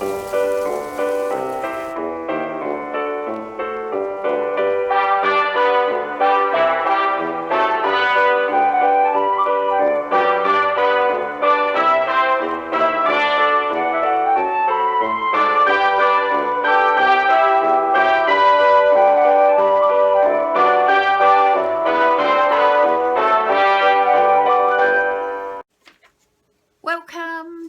Welcome,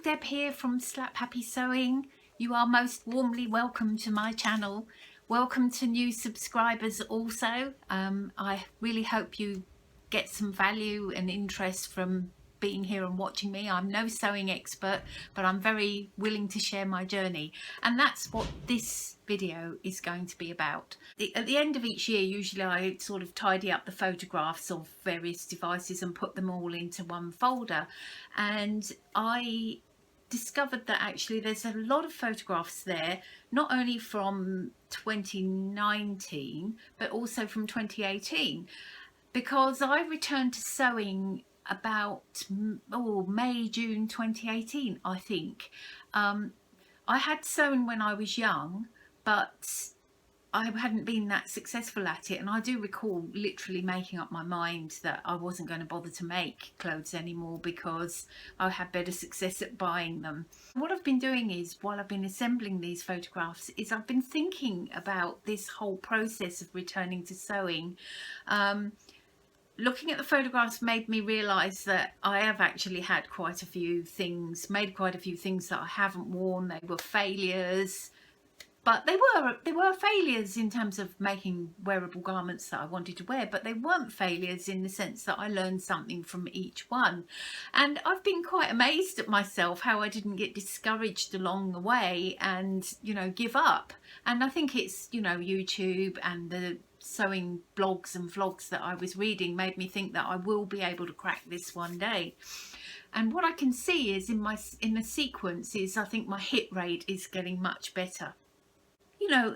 Deb here from Slap Happy Sewing. You are most warmly welcome to my channel. Welcome to new subscribers also. I really hope you get some value and interest from being here and watching me. I'm no sewing expert, but I'm very willing to share my journey, and that's what this video is going to be about. At the end of each year, usually I sort of tidy up the photographs of various devices and put them all into one folder, and I discovered that actually there's a lot of photographs there, not only from 2019 but also from 2018, because I returned to sewing about May, June 2018, I think. I had sewn when I was young, but I hadn't been that successful at it, and I do recall literally making up my mind that I wasn't going to bother to make clothes anymore because I had better success at buying them. What I've been doing is, while I've been assembling these photographs, is I've been thinking about this whole process of returning to sewing. Looking at the photographs made me realise that I have actually had quite a few things, made quite a few things that I haven't worn. They were failures, but they were failures in terms of making wearable garments that I wanted to wear, but they weren't failures in the sense that I learned something from each one. And I've been quite amazed at myself how I didn't get discouraged along the way and, you know, give up. And I think it's, you know, YouTube and the sewing blogs and vlogs that I was reading made me think that I will be able to crack this one day. And what I can see is in the sequence is I think my hit rate is getting much better. You know,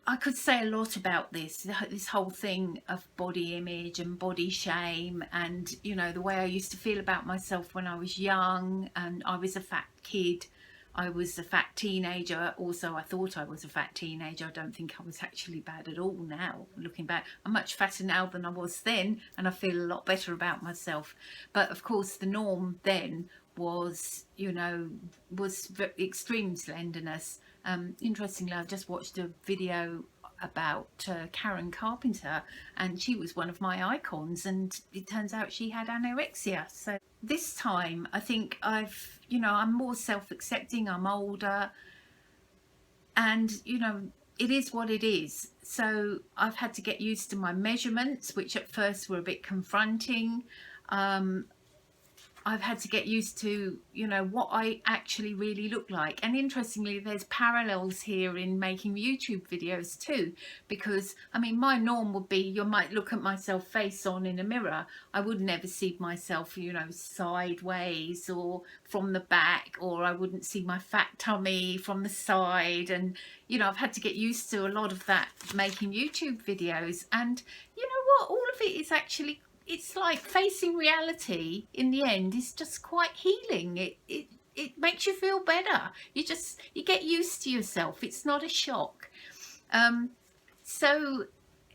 I could say a lot about this whole thing of body image and body shame, and, you know, the way I used to feel about myself when I was young and I was a fat kid. I was a fat teenager. Also, I thought I was a fat teenager. I don't think I was actually bad at all now. Looking back, I'm much fatter now than I was then, and I feel a lot better about myself. But of course, the norm then was, you know, was extreme slenderness. Interestingly, I've just watched a video about Karen Carpenter, and she was one of my icons, and it turns out she had anorexia. So this time I think I'm more self-accepting, I'm older, and, you know, it is what it is. So I've had to get used to my measurements, which at first were a bit confronting. I've had to get used to, you know, what I actually really look like. And interestingly, there's parallels here in making YouTube videos too, because I mean, my norm would be, you might look at myself face on in a mirror. I would never see myself, you know, sideways or from the back, or I wouldn't see my fat tummy from the side. And, you know, I've had to get used to a lot of that making YouTube videos. And you know what, all of it is actually, it's like facing reality in the end is just quite healing. It makes you feel better. You get used to yourself. It's not a shock. So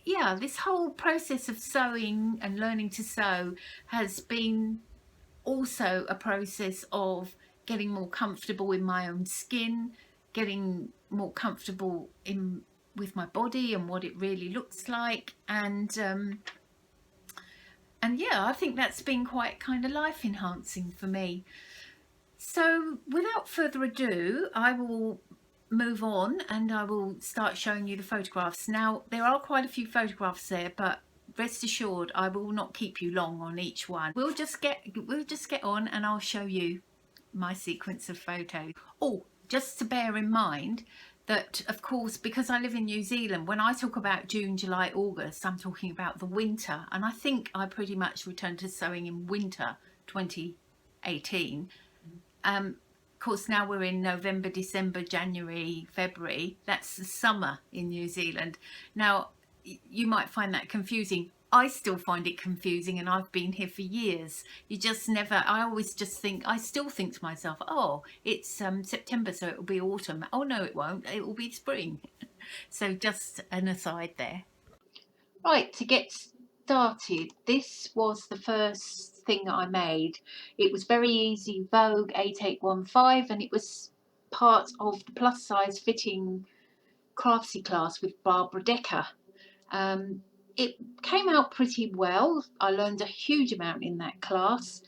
yeah, this whole process of sewing and learning to sew has been also a process of getting more comfortable in my own skin, getting more comfortable with my body and what it really looks like, and yeah, I think that's been quite kind of life enhancing for me. So without further ado, I will move on and I will start showing you the photographs. Now, there are quite a few photographs there, but rest assured I will not keep you long on each one. We'll just get on and I'll show you my sequence of photos. Oh, just to bear in mind that, of course, because I live in New Zealand, when I talk about June, July, August, I'm talking about the winter. And I think I pretty much returned to sewing in winter 2018. Of course, now we're in November, December, January, February. That's the summer in New Zealand. Now, you might find that confusing. I still find it confusing, and I've been here for years. You just never, I always just think, I still think to myself, oh, it's September, so it will be autumn. Oh, no, it won't. It will be spring. So just an aside there. Right, to get started, this was the first thing I made. It was very easy, Vogue 8815, and it was part of the plus size fitting craftsy class with Barbara Decker. It came out pretty well. I learned a huge amount in that class,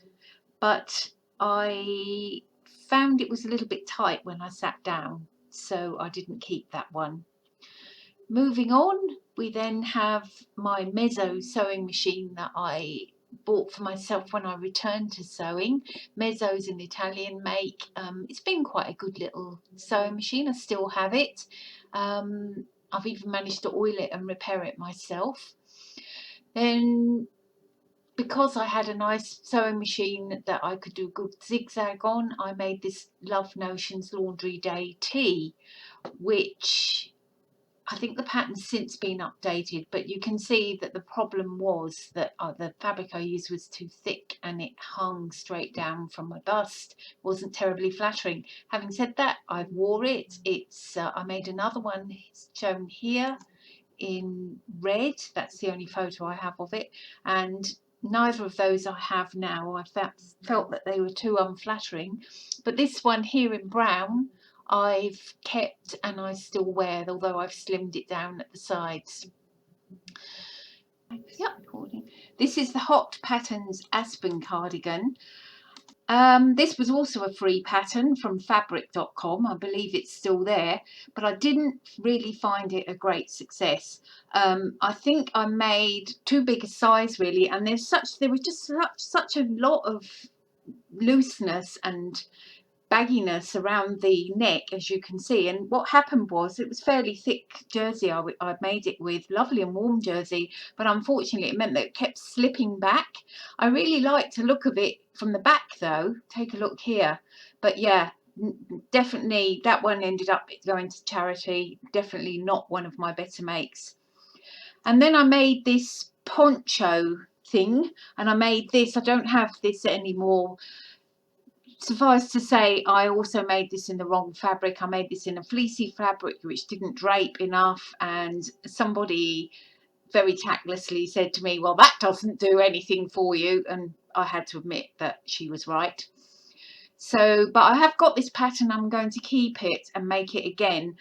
but I found it was a little bit tight when I sat down, so I didn't keep that one. Moving on, we then have my Mezzo sewing machine that I bought for myself when I returned to sewing. Mezzo's an Italian make. It's been quite a good little sewing machine. I still have it. I've even managed to oil it and repair it myself. Then, because I had a nice sewing machine that I could do a good zigzag on, I made this Love Notions Laundry Day tee, which I think the pattern's since been updated, but you can see that the problem was that the fabric I used was too thick and it hung straight down from my bust. Wasn't terribly flattering. Having said that, I've wore it. I made another one shown here in red. That's the only photo I have of it, and neither of those I have now. I felt that they were too unflattering, but this one here in brown I've kept and I still wear, although I've slimmed it down at the sides. Yep. This is the Hot Patterns Aspen cardigan. This was also a free pattern from fabric.com. I believe it's still there, but I didn't really find it a great success. I think I made too big a size really, and there was just such a lot of looseness and bagginess around the neck, as you can see. And what happened was, it was fairly thick jersey I made it with, lovely and warm jersey, but unfortunately it meant that it kept slipping back. I really liked the look of it from the back though. Take a look here. But yeah, definitely that one ended up going to charity. Definitely not one of my better makes. And then I made this poncho thing, and I made this, I don't have this anymore. Suffice to say, I also made this in the wrong fabric. I made this in a fleecy fabric which didn't drape enough, and somebody very tactlessly said to me, well, that doesn't do anything for you, and I had to admit that she was right. So, but I have got this pattern. I'm going to keep it and make it again,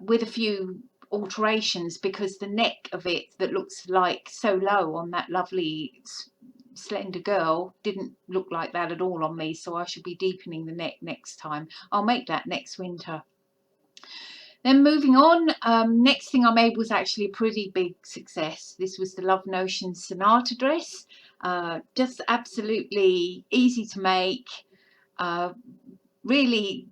with a few alterations, because the neck of it that looks like so low on that lovely slender girl didn't look like that at all on me, so I should be deepening the neck next time. I'll make that next winter. Then moving on, next thing I made was actually a pretty big success. This was the Love Notions Sonata dress. Just absolutely easy to make. Really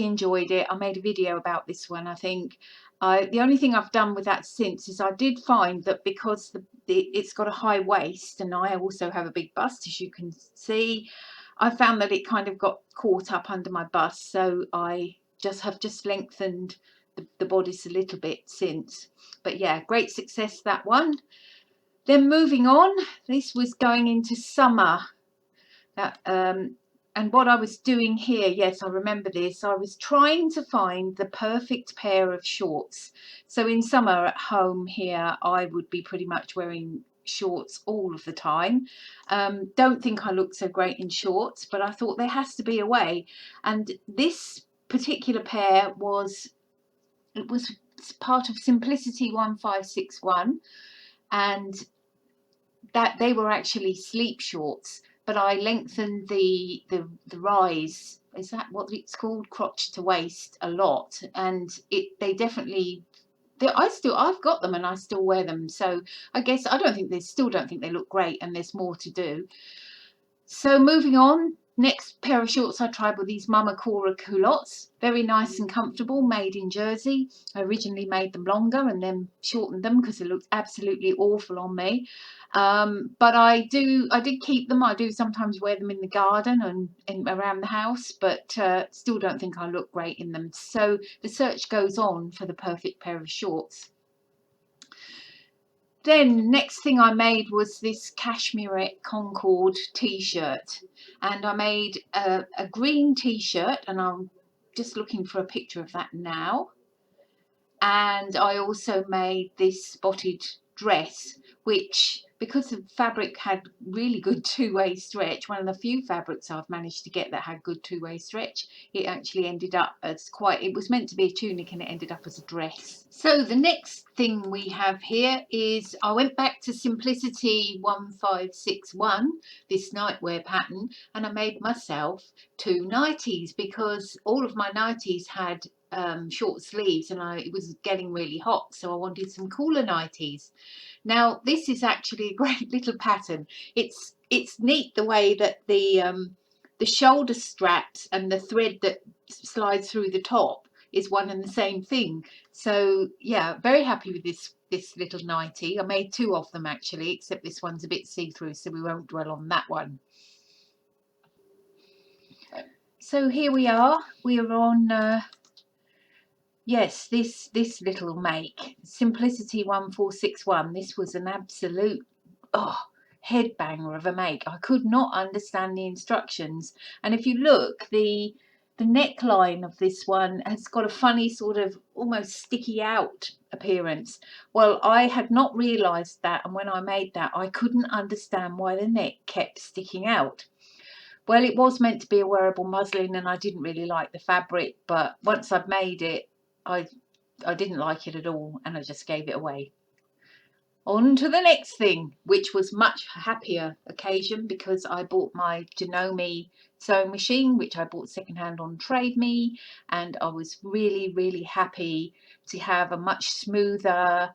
enjoyed it. I made a video about this one, I think. The only thing I've done with that since is I did find that because it's got a high waist, and I also have a big bust, as you can see, I found that it kind of got caught up under my bust, so I have lengthened the bodice a little bit since. But yeah, great success, that one. Then moving on, this was going into summer. And what I was doing here, yes, I remember this, I was trying to find the perfect pair of shorts. So in summer at home here, I would be pretty much wearing shorts all of the time. Don't think I look so great in shorts, but I thought there has to be a way. And this particular pair was part of Simplicity 1561, and that they were actually sleep shorts, but I lengthened the rise, is that what it's called, crotch to waist, a lot, and they definitely, I've got them and I still wear them. So I guess still don't think they look great, and there's more to do. So moving on, next pair of shorts I tried were these Mama Cora culottes. Very nice and comfortable, made in Jersey. I originally made them longer and then shortened them because it looked absolutely awful on me. But I did keep them. I do sometimes wear them in the garden and around the house, but still don't think I look great in them. So the search goes on for the perfect pair of shorts. Then next thing I made was this Cashmerette Concord t-shirt, and I made a green t-shirt, and I'm just looking for a picture of that now. And I also made this spotted dress, which, because the fabric had really good two-way stretch, one of the few fabrics I've managed to get that had good two-way stretch, it actually ended up as quite, it was meant to be a tunic and it ended up as a dress. So the next thing we have here is, I went back to Simplicity 1561, this nightwear pattern, and I made myself 2 nighties, because all of my nighties had short sleeves, and it was getting really hot, so I wanted some cooler nighties. Now this is actually a great little pattern. It's neat the way that the shoulder straps and the thread that slides through the top is one and the same thing. So yeah, very happy with this little nightie. I made 2 of them actually, except this one's a bit see-through, so we won't dwell on that one. So here we are on yes, this little make, Simplicity 1461. This was an absolute headbanger of a make. I could not understand the instructions, and if you look, the neckline of this one has got a funny sort of almost sticky out appearance. Well, I had not realised that, and when I made that, I couldn't understand why the neck kept sticking out. Well, it was meant to be a wearable muslin, and I didn't really like the fabric, but once I'd made it, I didn't like it at all, and I just gave it away. On to the next thing, which was much happier occasion, because I bought my Janome sewing machine, which I bought secondhand on Trade Me, and I was really happy to have a much smoother,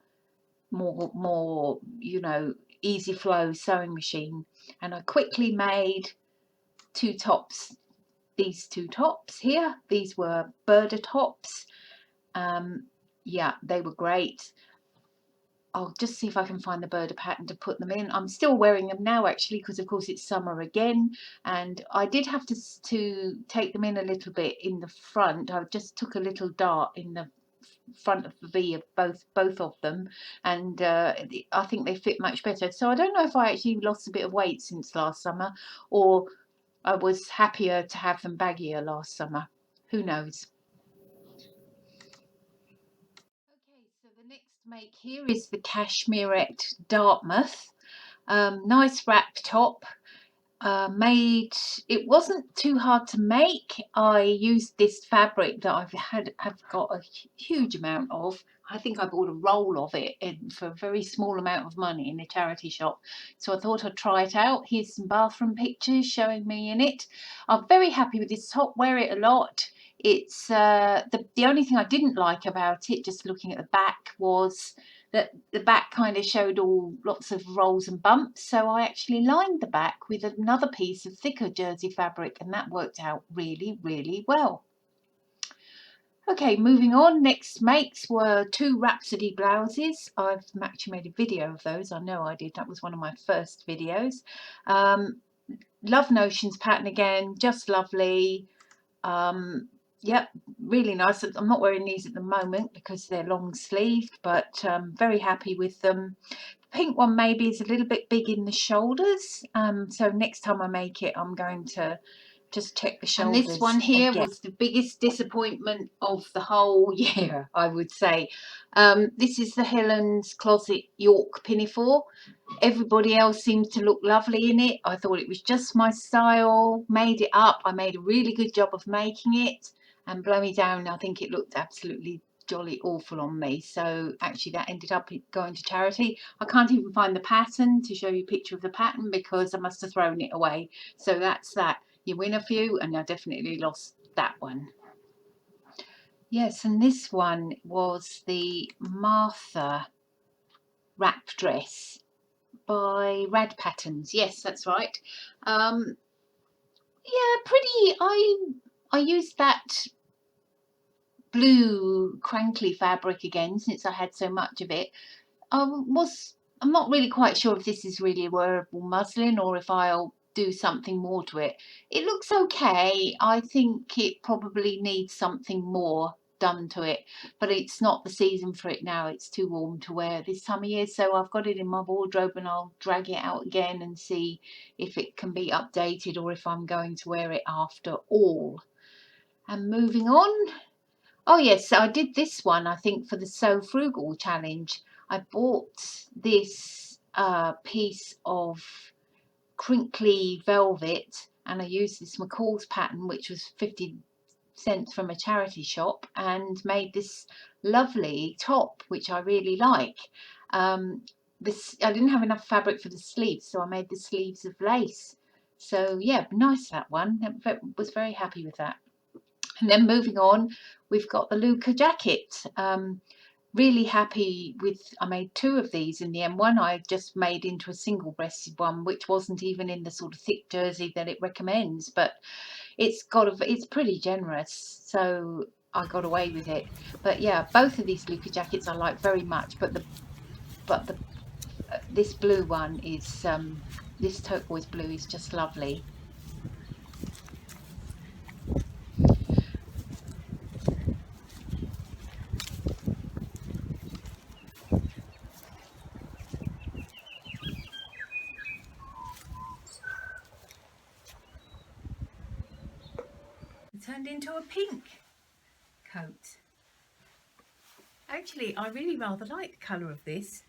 more you know, easy flow sewing machine. And I quickly made 2 tops. These 2 tops here, these were birder tops. Yeah, they were great. I'll just see if I can find the birder pattern to put them in. I'm still wearing them now actually, because of course it's summer again, and I did have to take them in a little bit in the front. I just took a little dart in the front of the V of both of them, and I think they fit much better. So I don't know if I actually lost a bit of weight since last summer, or I was happier to have them baggier last summer. Who knows? Okay, so the next make here is the Cashmerette Dartmouth. Nice wrap top. Made, it wasn't too hard to make. I used this fabric that have got a huge amount of. I think I bought a roll of it for a very small amount of money in a charity shop. So I thought I'd try it out. Here's some bathroom pictures showing me in it. I'm very happy with this top, wear it a lot. It's the only thing I didn't like about it, just looking at the back, was that the back kind of showed lots of rolls and bumps, so I actually lined the back with another piece of thicker jersey fabric, and that worked out really well. Okay, moving on, next makes were 2 Rhapsody blouses. I've actually made a video of those. I know I did. That was one of my first videos. Love Notions pattern again, just lovely. Yep, really nice. I'm not wearing these at the moment because they're long sleeved, but very happy with them. The pink one maybe is a little bit big in the shoulders, so next time I make it, I'm going to just check the shoulders. And this one here was the biggest disappointment of the whole year, I would say. This is the Helen's Closet York pinafore. Everybody else seems to look lovely in it. I thought it was just my style. Made it up. I made a really good job of making it, and blow me down, I think it looked absolutely jolly awful on me. So actually that ended up going to charity. I can't even find the pattern to show you a picture of the pattern, because I must have thrown it away. So that's that. You win a few, and I definitely lost that one. Yes, and this one was the Martha wrap dress by Rad Patterns. Yes, that's right. Yeah, pretty. I used that blue crankly fabric again, since I had so much of it. I'm not really quite sure if this is really a wearable muslin, or if I'll do something more to it. It looks okay. I think it probably needs something more. done to it, but it's not the season for it now. It's too warm to wear this time of year, so I've got it in my wardrobe, and I'll drag it out again and see if it can be updated or if I'm going to wear it after all. And moving on, oh yes, so I did this one, I think, for the So Frugal challenge. I bought this piece of crinkly velvet, and I used this McCall's pattern, which was 50 cents from a charity shop, and made this lovely top, which I really like. This, I didn't have enough fabric for the sleeves, so I made the sleeves of lace. So yeah, nice, that one. I was very happy with that. And then moving on, we've got the Luca jacket. Really happy with, I made two of these in the end. One I just made into a single breasted one, which wasn't even in the sort of thick jersey that it recommends, but it's pretty generous, so I got away with it. But yeah, both of these Luca jackets I like very much, but this blue one is this turquoise blue is just lovely. It turned into a pink coat. Actually, I really rather like the colour of this.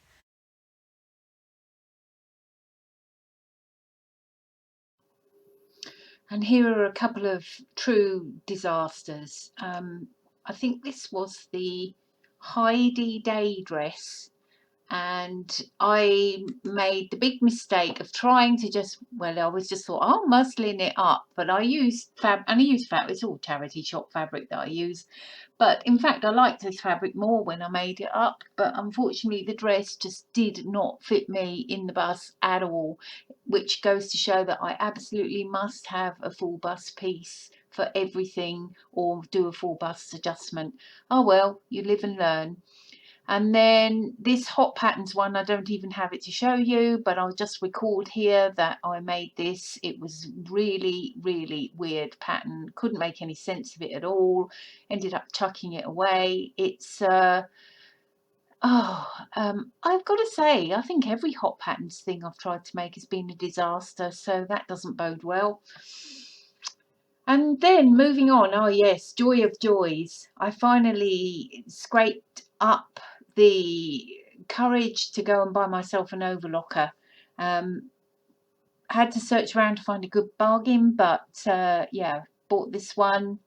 And here are a couple of true disasters. I think this was the Heidi Day dress, and I made the big mistake of trying to just, well, I was just thought, I'll muslin it up, but I used fabric, it's all charity shop fabric that I use, but in fact I liked this fabric more when I made it up, but unfortunately the dress just did not fit me in the bust at all, which goes to show that I absolutely must have a full bust piece for everything, or do a full bust adjustment. Oh well, you live and learn. And then this hot patterns one, I don't even have it to show you, but I'll just record here that I made this. It was really, really weird pattern. Couldn't make any sense of it at all. Ended up chucking it away. It's I've got to say, I think every hot patterns thing I've tried to make has been a disaster, so that doesn't bode well. And then moving on, oh yes, joy of joys, I finally scraped up the courage to go and buy myself an overlocker. Had to search around to find a good bargain, but yeah, bought this one.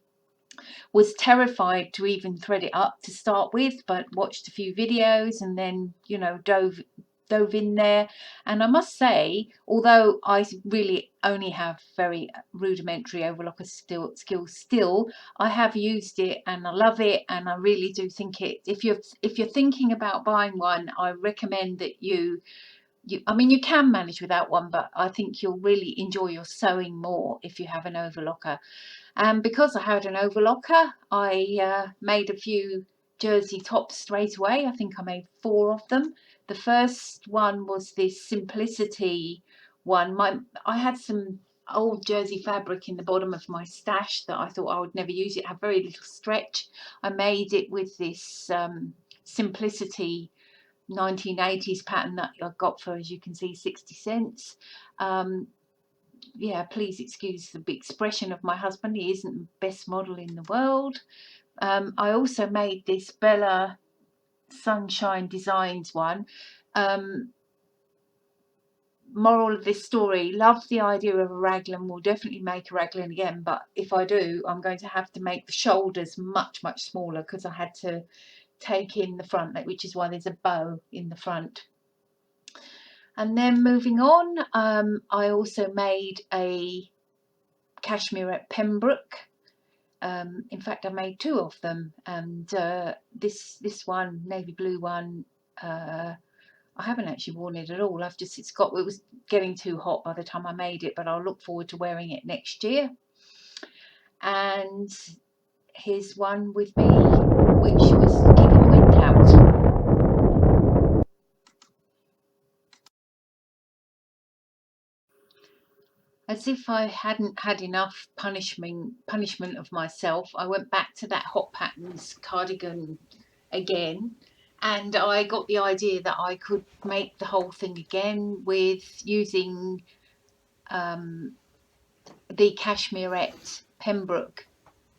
Was terrified to even thread it up to start with, but watched a few videos and then, you know, dove in there. And I must say, although I really only have very rudimentary overlocker skills still, I have used it and I love it, and I really do think it, if you're thinking about buying one, I recommend that I mean, you can manage without one, but I think you'll really enjoy your sewing more if you have an overlocker. And because I had an overlocker, I made a few jersey tops straight away. I think I made 4 of them. The first one was this simplicity one. I had some old jersey fabric in the bottom of my stash that I thought I would never use. It had very little stretch. I made it with this simplicity 1980s pattern that I got for, as you can see, 60 cents. Yeah, please excuse the expression of my husband. He isn't the best model in the world. I also made this Bella Sunshine Designs one. Moral of this story, love the idea of a raglan. Will definitely make a raglan again, but if I do, I'm going to have to make the shoulders much smaller, because I had to take in the front, which is why there's a bow in the front. And then moving on, I also made a cashmere at Pembroke. In fact, I made 2 of them, and this one, navy blue one, I haven't actually worn it at all. It was getting too hot by the time I made it, but I'll look forward to wearing it next year. And here's one with me, which was keeping the wind out. as if I hadn't had enough punishment of myself, I went back to that Hot Patterns cardigan again, and I got the idea that I could make the whole thing again with using the cashmerette Pembroke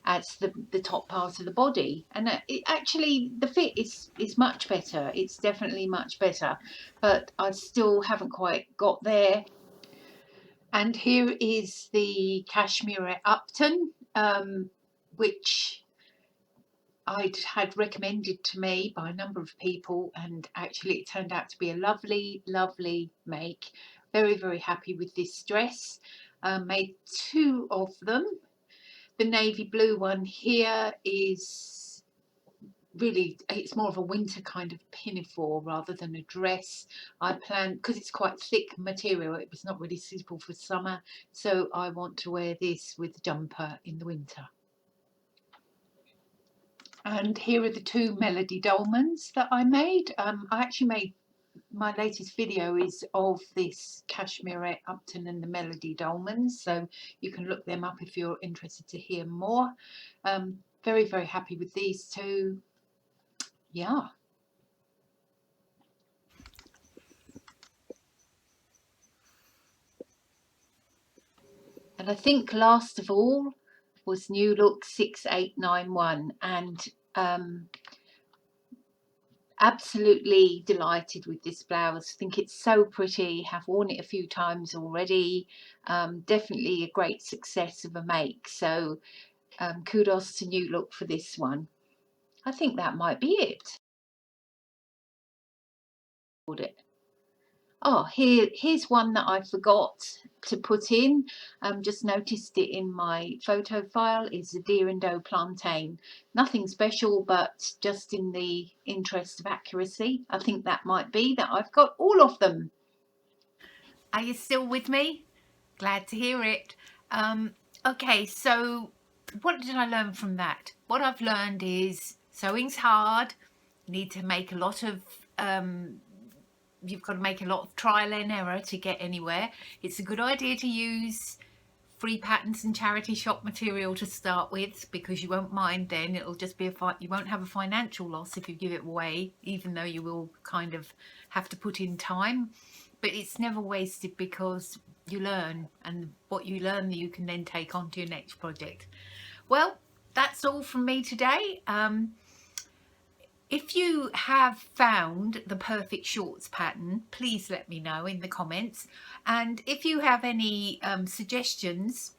as the top part of the body, and it actually, the fit is much better. It's definitely much better, but I still haven't quite got there. And here is the cashmere Upton, which I'd had recommended to me by a number of people, and actually it turned out to be a lovely, lovely make. Very, very happy with this dress. Made 2 of them. The navy blue one here is really, it's more of a winter kind of pinafore rather than a dress. I planned, because it's quite thick material, it was not really suitable for summer, so I want to wear this with a jumper in the winter. And here are the 2 melody dolmans that I made. I actually made, my latest video is of this cashmere Upton and the melody dolmans, so you can look them up if you're interested to hear more. Very, very happy with these 2. Yeah. And I think last of all was New Look 6891, and absolutely delighted with this blouse. I think it's so pretty, have worn it a few times already. Definitely a great success of a make, so kudos to New Look for this one. I think that might be it. Oh, here's one that I forgot to put in. Just noticed it in my photo file. Is the deer and doe plantain. Nothing special, but just in the interest of accuracy, I think that might be that I've got all of them. Are you still with me? Glad to hear it. Okay, so what did I learn from that? What I've learned is sewing's hard. You need to make a lot of you've got to make a lot of trial and error to get anywhere. It's a good idea to use free patterns and charity shop material to start with, because you won't mind then. It'll just be you won't have a financial loss if you give it away, even though you will kind of have to put in time. But it's never wasted, because you learn, and what you learn you can then take on to your next project. Well, that's all from me today. If you have found the perfect shorts pattern, please let me know in the comments. And if you have any suggestions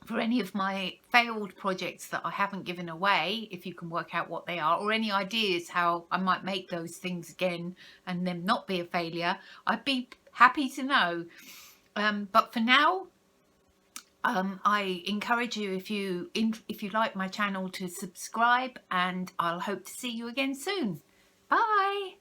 for any of my failed projects that I haven't given away, if you can work out what they are, or any ideas how I might make those things again and them not be a failure, I'd be happy to know. But for now, I encourage you, if you like my channel, to subscribe, and I'll hope to see you again soon. Bye.